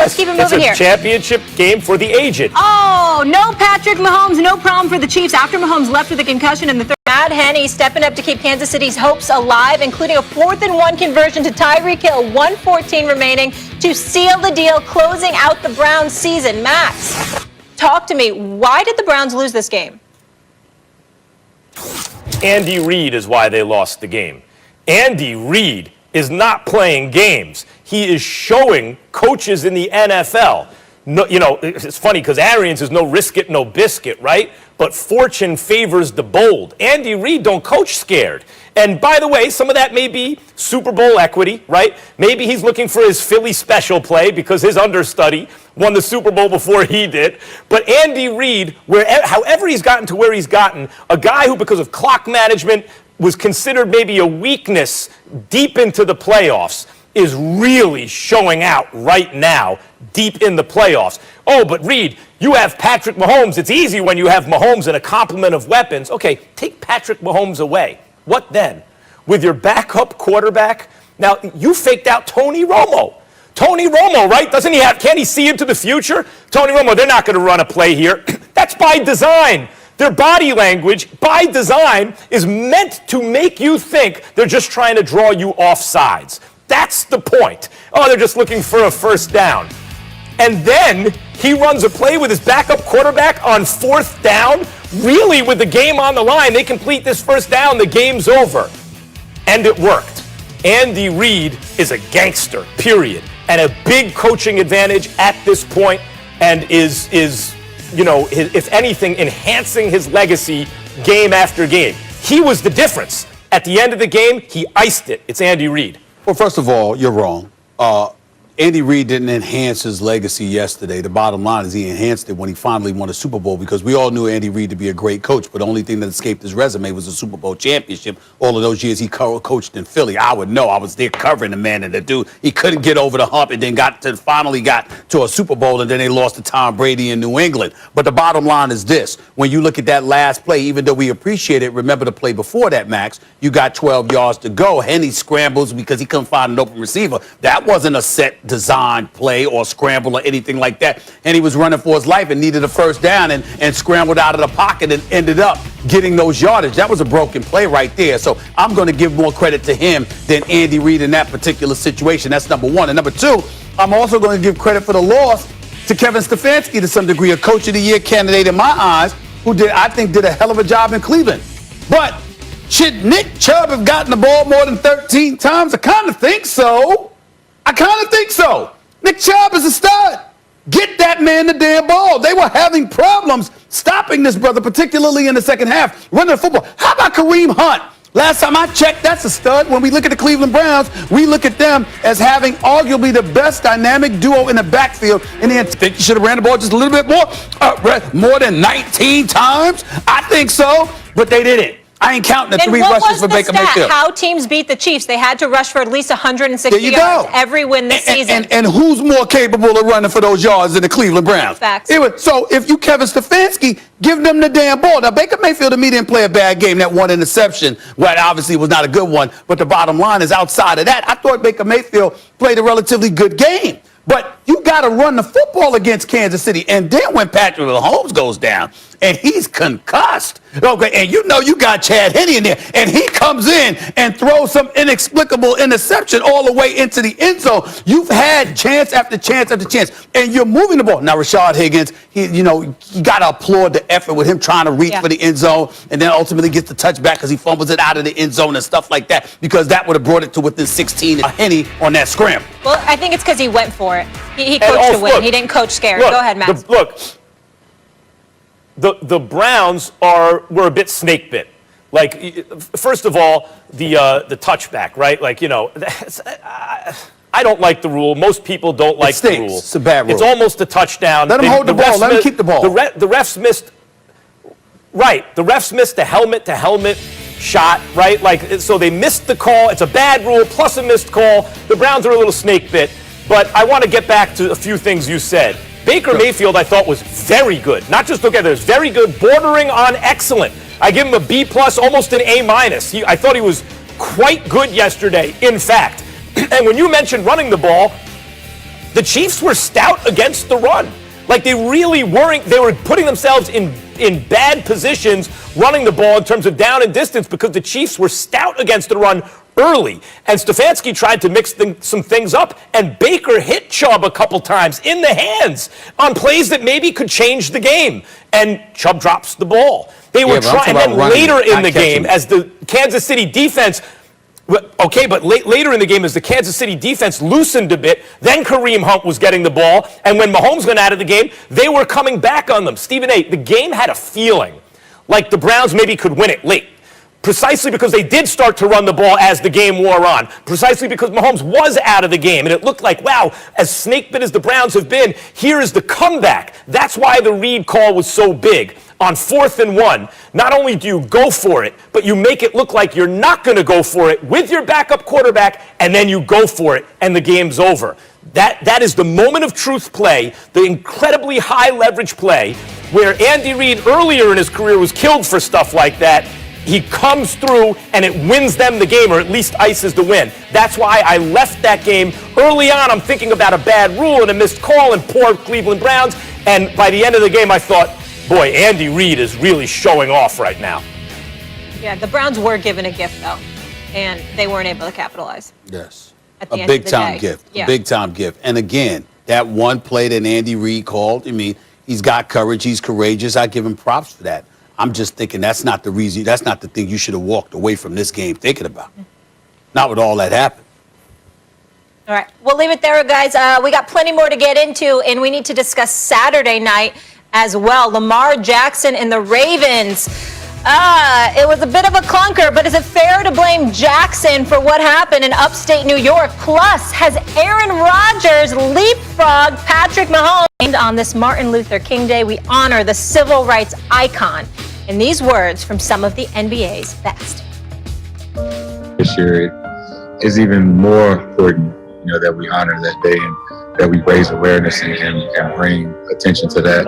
let's keep it moving here. It's a championship game for the aged. Oh, no Patrick Mahomes, no problem for the Chiefs after Mahomes left with a concussion in the third. Matt Henne stepping up to keep Kansas City's hopes alive, including a 4th-and-1 conversion to Tyreek Hill, 1:14 remaining to seal the deal, closing out the Browns season. Max, talk to me. Why did the Browns lose this game? Andy Reid is why they lost the game. Andy Reid is not playing games. He is showing coaches in the NFL. No, you know, it's funny because Arians is no risk it, no biscuit, right? But fortune favors the bold. Andy Reid don't coach scared. And by the way, some of that may be Super Bowl equity, right? Maybe he's looking for his Philly special play because his understudy won the Super Bowl before he did. But Andy Reid, however he's gotten to where he's gotten, a guy who, because of clock management, was considered maybe a weakness deep into the playoffs, is really showing out right now deep in the playoffs. Oh, but Reid, you have Patrick Mahomes. It's easy when you have Mahomes and a complement of weapons. Okay, take Patrick Mahomes away. What then? With your backup quarterback? Now, you faked out Tony Romo. Tony Romo, right? Can't he see into the future? Tony Romo, they're not going to run a play here. That's by design. Their body language, by design, is meant to make you think they're just trying to draw you off sides. That's the point. Oh, they're just looking for a first down. And then he runs a play with his backup quarterback on 4th down. Really, with the game on the line, they complete this first down, the game's over. And it worked. Andy Reid is a gangster, period. And a big coaching advantage at this point, and is if anything, enhancing his legacy game after game. He was the difference. At the end of the game, he iced it. It's Andy Reid. Well, first of all, you're wrong. Andy Reid didn't enhance his legacy yesterday. The bottom line is he enhanced it when he finally won a Super Bowl, because we all knew Andy Reid to be a great coach, but the only thing that escaped his resume was a Super Bowl championship. All of those years he coached in Philly. I would know. I was there covering the man, and the dude, he couldn't get over the hump, and then finally got to a Super Bowl, and then they lost to Tom Brady in New England. But the bottom line is this. When you look at that last play, even though we appreciate it, remember the play before that, Max, you got 12 yards to go. Henne scrambles because he couldn't find an open receiver. That wasn't a set design play or scramble or anything like that. And he was running for his life and needed a first down and scrambled out of the pocket and ended up getting those yardage. That was a broken play right there. So I'm going to give more credit to him than Andy Reid in that particular situation. That's number one. And number two, I'm also going to give credit for the loss to Kevin Stefanski to some degree, a Coach of the Year candidate in my eyes, who I think did a hell of a job in Cleveland. But should Nick Chubb have gotten the ball more than 13 times? I kind of think so. Nick Chubb is a stud. Get that man the damn ball. They were having problems stopping this brother, particularly in the second half, running the football. How about Kareem Hunt? Last time I checked, that's a stud. When we look at the Cleveland Browns, we look at them as having arguably the best dynamic duo in the backfield. And I think you should have ran the ball just a little bit more than 19 times. I think so, but they didn't. I ain't counting the 3 rushes for Baker Mayfield. How teams beat the Chiefs? They had to rush for at least 160 yards every win this season. And who's more capable of running for those yards than the Cleveland Browns? Facts. So if you Kevin Stefanski, give them the damn ball. Now, Baker Mayfield to me didn't play a bad game. That one interception, well, obviously was not a good one. But the bottom line is, outside of that, I thought Baker Mayfield played a relatively good game. But you got to run the football against Kansas City. And then when Patrick Mahomes goes down and he's concussed, okay, and you know you got Chad Henne in there, and he comes in and throws some inexplicable interception all the way into the end zone. You've had chance after chance after chance, and you're moving the ball. Now, Rashad Higgins, you got to applaud the effort with him trying to reach for the end zone, and then ultimately gets the touchback because he fumbles it out of the end zone and stuff like that, because that would have brought it to within 16. Henne on that scramble. Well, I think it's because he went for it. He coached to win. He didn't coach scared. Go ahead, Max. The Browns were a bit snake bit. Like, first of all, the touchback, right? Like, I don't like the rule. Most people don't like the rule. It's a bad rule. It's almost a touchdown. Let him hold the ball. Let him keep the ball. The refs missed. Right. The refs missed the helmet-to-helmet shot, right? Like, so they missed the call. It's a bad rule plus a missed call. The Browns are a little snake bit. But I want to get back to a few things you said. Baker Mayfield, I thought, was very good. Not just together, it's very good, bordering on excellent. I give him a B+, almost an A-. I thought he was quite good yesterday, in fact. And when you mentioned running the ball, The Chiefs were stout against the run. Like, they really weren't. They were putting themselves in bad positions running the ball in terms of down and distance because the Chiefs were stout against the run early. And Stefanski tried to mix some things up, and Baker hit Chubb a couple times in the hands on plays that maybe could change the game. And Chubb drops the ball. They were trying, and then later in the game, as the Kansas City defense. Okay, but later in the game, as the Kansas City defense loosened a bit, then Kareem Hunt was getting the ball, and when Mahomes went out of the game, they were coming back on them. Stephen A., the game had a feeling like the Browns maybe could win it late, precisely because they did start to run the ball as the game wore on, precisely because Mahomes was out of the game, and it looked like, wow, as snake-bit as the Browns have been, here is the comeback. That's why the Reed call was so big. On 4th and 1, not only do you go for it, but you make it look like you're not going to go for it with your backup quarterback, and then you go for it, and the game's over. That is the moment of truth play, the incredibly high leverage play, where Andy Reid earlier in his career was killed for stuff like that. He comes through, and it wins them the game, or at least ices the win. That's why I left that game early on. I'm thinking about a bad rule and a missed call and poor Cleveland Browns, and by the end of the game, I thought, boy, Andy Reid is really showing off right now. Yeah, the Browns were given a gift, though, and they weren't able to capitalize. Yes. At the A end of the big-time day. gift. Yeah. A big-time gift. And again, that one play that Andy Reid called, I mean, he's got courage, he's courageous. I give him props for that. I'm just thinking that's not the reason, that's not the thing you should have walked away from this game thinking about. Not with all that happened. All right, we'll leave it there, guys. We got plenty more to get into, and we need to discuss Saturday night as well. Lamar Jackson and the Ravens. It was a bit of a clunker, but is it fair to blame Jackson for what happened in upstate New York? Plus, has Aaron Rodgers leapfrogged Patrick Mahomes? On this Martin Luther King Day, we honor the civil rights icon. And these words from some of the NBA's best. This year is even more important, that we honor that day and that we raise awareness and bring attention to that.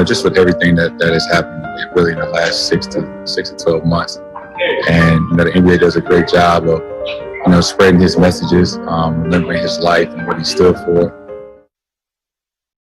Just with everything that has happened really in the last 6 to 12 months. And, the NBA does a great job of, spreading his messages, remembering his life and what he stood for.